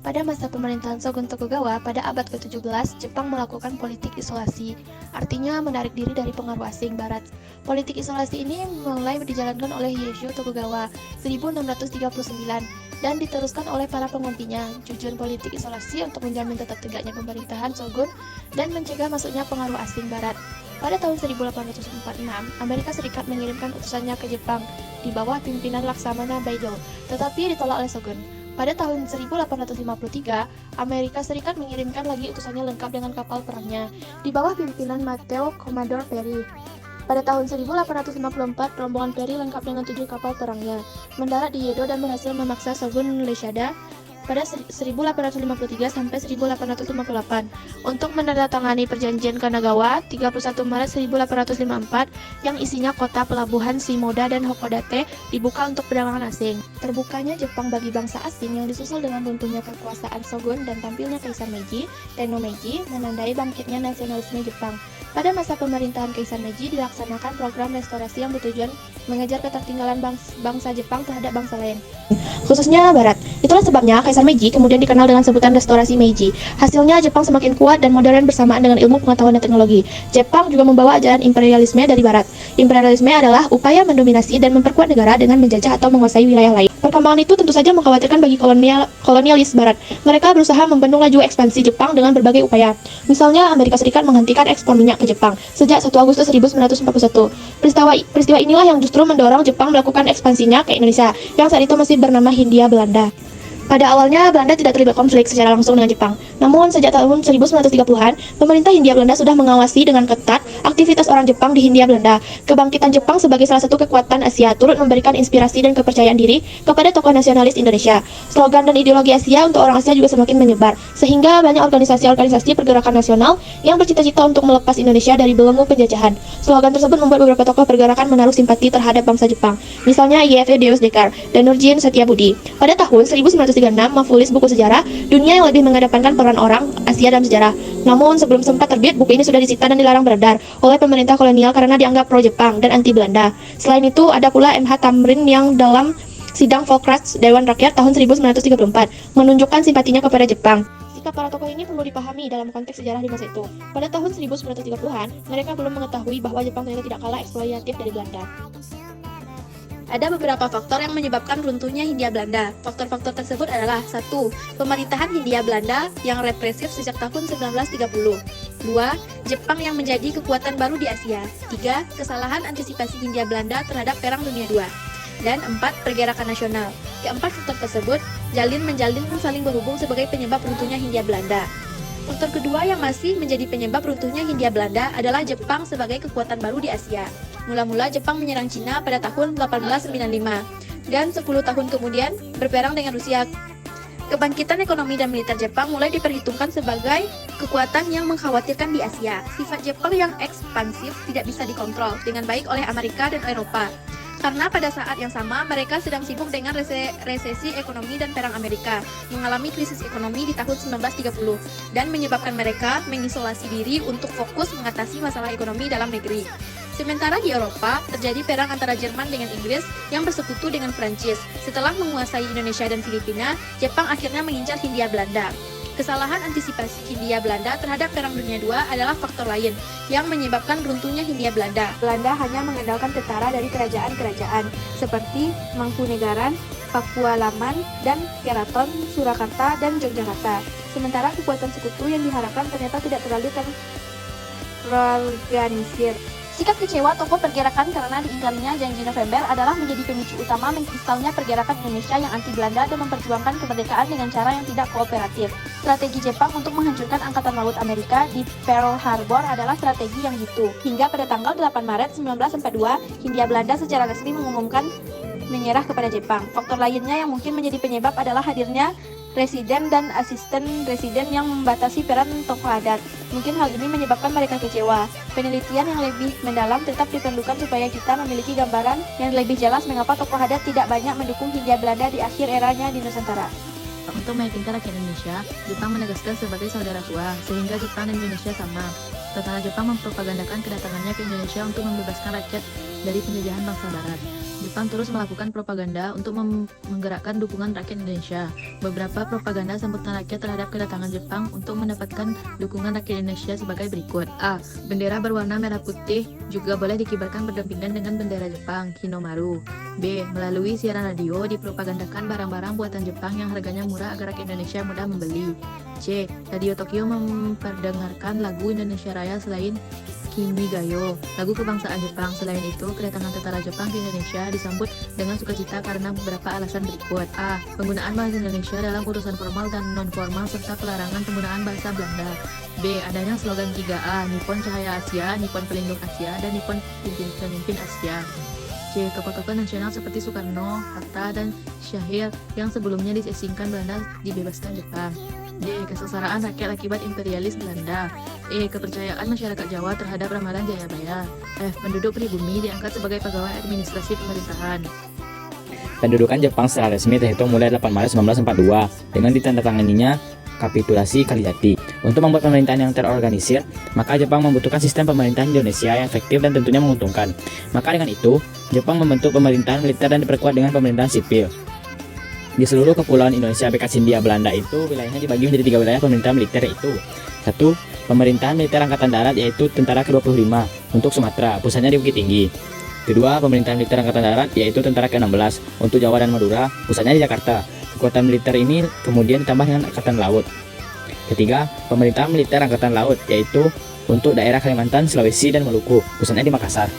Pada masa pemerintahan Shogun Tokugawa pada abad ke-17, Jepang melakukan politik isolasi, artinya menarik diri dari pengaruh asing barat. Politik isolasi ini mulai dijalankan oleh Ieyasu Tokugawa 1639 dan diteruskan oleh para penggantinya. Tujuan politik isolasi untuk menjamin tetap tegaknya pemerintahan Shogun dan mencegah masuknya pengaruh asing barat. Pada tahun 1846, Amerika Serikat mengirimkan utusannya ke Jepang di bawah pimpinan Laksamana Baido, tetapi ditolak oleh Shogun. Pada tahun 1853, Amerika Serikat mengirimkan lagi utusannya lengkap dengan kapal perangnya di bawah pimpinan Mateo Commodore Perry. Pada tahun 1854, rombongan Perry lengkap dengan 7 kapal perangnya mendarat di Yedo dan berhasil memaksa Shogun Ieyasu pada 1853 sampai 1858 untuk menandatangani perjanjian Kanagawa 31 Maret 1854 yang isinya kota pelabuhan Shimoda dan Hakodate dibuka untuk perdagangan asing. Terbukanya Jepang bagi bangsa asing yang disusul dengan runtuhnya kekuasaan Shogun dan tampilnya Kaisar Meiji, Tenno Meiji, menandai bangkitnya nasionalisme Jepang. Pada masa pemerintahan Kaisar Meiji dilaksanakan program restorasi yang bertujuan mengejar ketertinggalan bangsa Jepang terhadap bangsa lain, khususnya Barat. Itulah sebabnya Kaisar Meiji kemudian dikenal dengan sebutan restorasi Meiji. Hasilnya Jepang semakin kuat dan modern bersamaan dengan ilmu pengetahuan dan teknologi. Jepang juga membawa ajaran imperialisme dari Barat. Imperialisme adalah upaya mendominasi dan memperkuat negara dengan menjajah atau menguasai wilayah lain. Perkembangan itu tentu saja mengkhawatirkan bagi kolonialis Barat. Mereka berusaha membendung laju ekspansi Jepang dengan berbagai upaya. Misalnya, Amerika Serikat menghentikan ekspor minyak ke Jepang sejak 1 Agustus 1941. Peristiwa inilah yang justru mendorong Jepang melakukan ekspansinya ke Indonesia, yang saat itu masih bernama Hindia Belanda. Pada awalnya, Belanda tidak terlibat konflik secara langsung dengan Jepang. Namun, sejak tahun 1930-an, pemerintah Hindia Belanda sudah mengawasi dengan ketat aktivitas orang Jepang di Hindia Belanda. Kebangkitan Jepang sebagai salah satu kekuatan Asia turut memberikan inspirasi dan kepercayaan diri kepada tokoh nasionalis Indonesia. Slogan dan ideologi Asia untuk orang Asia juga semakin menyebar, sehingga banyak organisasi-organisasi pergerakan nasional yang bercita-cita untuk melepas Indonesia dari belenggu penjajahan. Slogan tersebut membuat beberapa tokoh pergerakan menaruh simpati terhadap bangsa Jepang, misalnya Y.F. Deus Dekar dan Nurjin Setiabudi. Pada tahun 1936, menulis buku sejarah Dunia yang lebih mengedepankan peran orang Asia dalam sejarah. Namun sebelum sempat terbit, buku ini sudah disita dan dilarang beredar oleh pemerintah kolonial karena dianggap pro-Jepang dan anti-Belanda. Selain itu, ada pula M.H. Tamrin yang dalam sidang Volksraad Dewan Rakyat tahun 1934 menunjukkan simpatinya kepada Jepang. Sikap para tokoh ini perlu dipahami dalam konteks sejarah di masa itu. Pada tahun 1930-an, mereka belum mengetahui bahwa Jepang ternyata tidak kalah eksploitatif dari Belanda. Ada beberapa faktor yang menyebabkan runtuhnya Hindia Belanda. Faktor-faktor tersebut adalah 1. Pemerintahan Hindia Belanda yang represif sejak tahun 1930. 2. Jepang yang menjadi kekuatan baru di Asia. 3. Kesalahan antisipasi Hindia Belanda terhadap Perang Dunia II. Dan 4. Pergerakan nasional. Keempat faktor tersebut menjalin saling berhubung sebagai penyebab runtuhnya Hindia Belanda. Faktor kedua yang masih menjadi penyebab runtuhnya Hindia Belanda adalah Jepang sebagai kekuatan baru di Asia. Mula-mula Jepang menyerang Cina pada tahun 1895 dan 10 tahun kemudian berperang dengan Rusia. Kebangkitan ekonomi dan militer Jepang mulai diperhitungkan sebagai kekuatan yang mengkhawatirkan di Asia. Sifat Jepang yang ekspansif tidak bisa dikontrol dengan baik oleh Amerika dan Eropa. Karena pada saat yang sama mereka sedang sibuk dengan resesi ekonomi dan perang Amerika, mengalami krisis ekonomi di tahun 1930 dan menyebabkan mereka mengisolasi diri untuk fokus mengatasi masalah ekonomi dalam negeri. Sementara di Eropa, terjadi perang antara Jerman dengan Inggris yang bersekutu dengan Prancis. Setelah menguasai Indonesia dan Filipina, Jepang akhirnya mengincar Hindia Belanda. Kesalahan antisipasi Hindia Belanda terhadap Perang Dunia II adalah faktor lain yang menyebabkan runtuhnya Hindia Belanda. Belanda hanya mengandalkan tentara dari kerajaan-kerajaan seperti Mangkunegaran, Pakualaman, dan Keraton, Surakarta, dan Yogyakarta. Sementara kekuatan sekutu yang diharapkan ternyata tidak terlalu terorganisir. Sikap kecewa tokoh pergerakan karena diingkarinya janji November adalah menjadi pemicu utama mengkristalnya pergerakan Indonesia yang anti-Belanda dan memperjuangkan kemerdekaan dengan cara yang tidak kooperatif. Strategi Jepang untuk menghancurkan Angkatan Laut Amerika di Pearl Harbor adalah strategi yang jitu. Hingga pada tanggal 8 Maret 1942, Hindia Belanda secara resmi mengumumkan menyerah kepada Jepang. Faktor lainnya yang mungkin menjadi penyebab adalah hadirnya residen dan asisten residen yang membatasi peran tokoh adat. Mungkin hal ini menyebabkan mereka kecewa. Penelitian yang lebih mendalam tetap diperlukan supaya kita memiliki gambaran yang lebih jelas mengapa tokoh adat tidak banyak mendukung Hindia Belanda di akhir eranya di Nusantara. Untuk meyakinkan rakyat Indonesia, Jepang menegaskan sebagai saudara tua, sehingga Jepang dan Indonesia sama. Tentara Jepang mempropagandakan kedatangannya ke Indonesia untuk membebaskan rakyat dari penjajahan bangsa Barat. Jepang terus melakukan propaganda untuk menggerakkan dukungan rakyat Indonesia. Beberapa propaganda sambutan rakyat terhadap kedatangan Jepang untuk mendapatkan dukungan rakyat Indonesia sebagai berikut. A. Bendera berwarna merah putih juga boleh dikibarkan berdampingan dengan bendera Jepang, Hinomaru. B. Melalui siaran radio dipropagandakan barang-barang buatan Jepang yang harganya murah agar rakyat Indonesia mudah membeli. C. Radio Tokyo memperdengarkan lagu Indonesia Raya selain Kimi Gayo, lagu kebangsaan Jepang. Selain itu, kedatangan tentara Jepang ke Indonesia disambut dengan sukacita karena beberapa alasan berikut. A. Penggunaan bahasa Indonesia dalam urusan formal dan non-formal serta pelarangan penggunaan bahasa Belanda. B. Adanya slogan 3A, Nippon Cahaya Asia, Nippon Pelindung Asia, dan Nippon Pemimpin Asia. C. Tokoh-tokoh nasional seperti Soekarno, Hatta, dan Syahrir yang sebelumnya diasingkan Belanda dibebaskan Jepang. D. Kesengsaraan rakyat akibat imperialis Belanda. E. Kepercayaan masyarakat Jawa terhadap ramalan Jayabaya. F. Penduduk pribumi diangkat sebagai pegawai administrasi pemerintahan. Pendudukan Jepang secara resmi terhitung mulai 8 Maret 1942 dengan ditandatanganinya kapitulasi Kalijati. Untuk membuat pemerintahan yang terorganisir, maka Jepang membutuhkan sistem pemerintahan Indonesia yang efektif dan tentunya menguntungkan. Maka dengan itu, Jepang membentuk pemerintahan militer dan diperkuat dengan pemerintahan sipil. Di seluruh kepulauan Indonesia bekas Hindia Belanda itu, wilayahnya dibagi menjadi 3 wilayah pemerintahan militer yaitu 1. Pemerintahan militer Angkatan Darat yaitu Tentara ke-25 untuk Sumatera, pusatnya di Bukit Tinggi. 2. Pemerintahan militer Angkatan Darat yaitu Tentara ke-16 untuk Jawa dan Madura, pusatnya di Jakarta. Kekuatan militer ini kemudian ditambah dengan Angkatan Laut. 3. Pemerintahan militer Angkatan Laut yaitu untuk daerah Kalimantan, Sulawesi, dan Maluku, pusatnya di Makassar.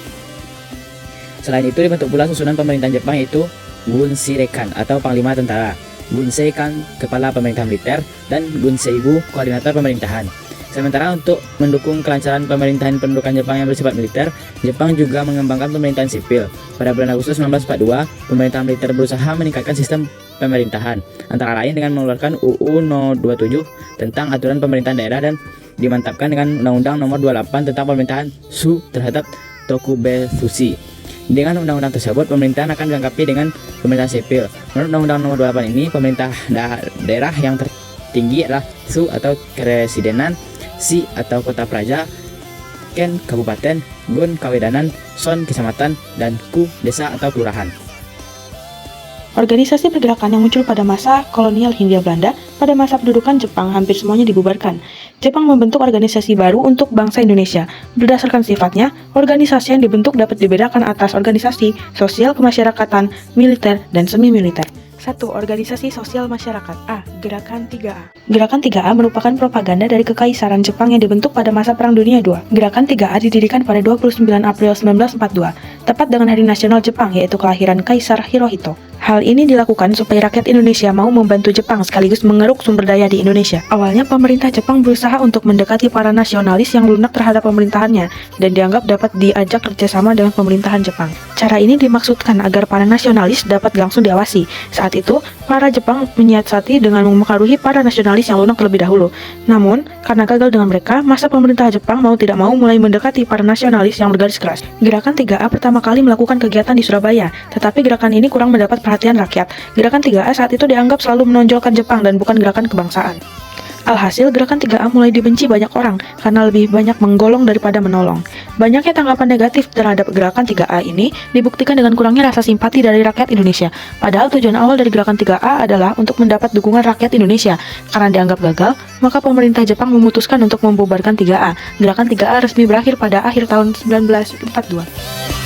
Selain itu dibentuk pula susunan pemerintahan Jepang yaitu Gunshirekan atau Panglima Tentara, Gunseikan Kepala Pemerintahan Militer, dan Gunseibu Koordinator Pemerintahan. Sementara untuk mendukung kelancaran pemerintahan pendudukan Jepang yang bersifat militer, Jepang juga mengembangkan pemerintahan sipil. Pada bulan Agustus 1942, pemerintahan militer berusaha meningkatkan sistem pemerintahan, antara lain dengan mengeluarkan UU No. 27 tentang aturan pemerintahan daerah dan dimantapkan dengan Undang-Undang Nomor 28 tentang pemerintahan Shu terhadap Tokubefushi. Dengan undang-undang tersebut, pemerintahan akan dilengkapi dengan pemerintahan sipil. Menurut Undang-Undang Nomor 28 ini, pemerintah daerah yang tertinggi adalah Shu atau Keresidenan, Si atau Kota Praja, Ken Kabupaten, Gun Kawedanan, Son Kecamatan, dan Ku Desa atau Kelurahan. Organisasi pergerakan yang muncul pada masa kolonial Hindia Belanda, pada masa pendudukan Jepang hampir semuanya dibubarkan. Jepang membentuk organisasi baru untuk bangsa Indonesia. Berdasarkan sifatnya, organisasi yang dibentuk dapat dibedakan atas organisasi, sosial kemasyarakatan, militer, dan semi-militer. 1. Organisasi sosial masyarakat. A. Gerakan 3A. Gerakan 3A merupakan propaganda dari Kekaisaran Jepang yang dibentuk pada masa Perang Dunia II. Gerakan 3A didirikan pada 29 April 1942, tepat dengan Hari Nasional Jepang, yaitu kelahiran Kaisar Hirohito. Hal ini dilakukan supaya rakyat Indonesia mau membantu Jepang sekaligus mengeruk sumber daya di Indonesia. Awalnya pemerintah Jepang berusaha untuk mendekati para nasionalis yang lunak terhadap pemerintahannya dan dianggap dapat diajak kerjasama dengan pemerintahan Jepang. Cara ini dimaksudkan agar para nasionalis dapat langsung diawasi. Saat itu, para Jepang menyiasati dengan mempengaruhi para nasionalis yang lunak terlebih dahulu. Namun, karena gagal dengan mereka, masa pemerintah Jepang mau tidak mau mulai mendekati para nasionalis yang bergaris keras. Gerakan 3A pertama kali melakukan kegiatan di Surabaya, tetapi gerakan ini kurang mendapat perhatian rakyat. Gerakan 3A saat itu dianggap selalu menonjolkan Jepang dan bukan gerakan kebangsaan. Alhasil, gerakan 3A mulai dibenci banyak orang karena lebih banyak menggolong daripada menolong. Banyaknya tanggapan negatif terhadap gerakan 3A ini dibuktikan dengan kurangnya rasa simpati dari rakyat Indonesia. Padahal tujuan awal dari gerakan 3A adalah untuk mendapat dukungan rakyat Indonesia. Karena dianggap gagal, maka pemerintah Jepang memutuskan untuk membubarkan 3A. Gerakan 3A resmi berakhir pada akhir tahun 1942.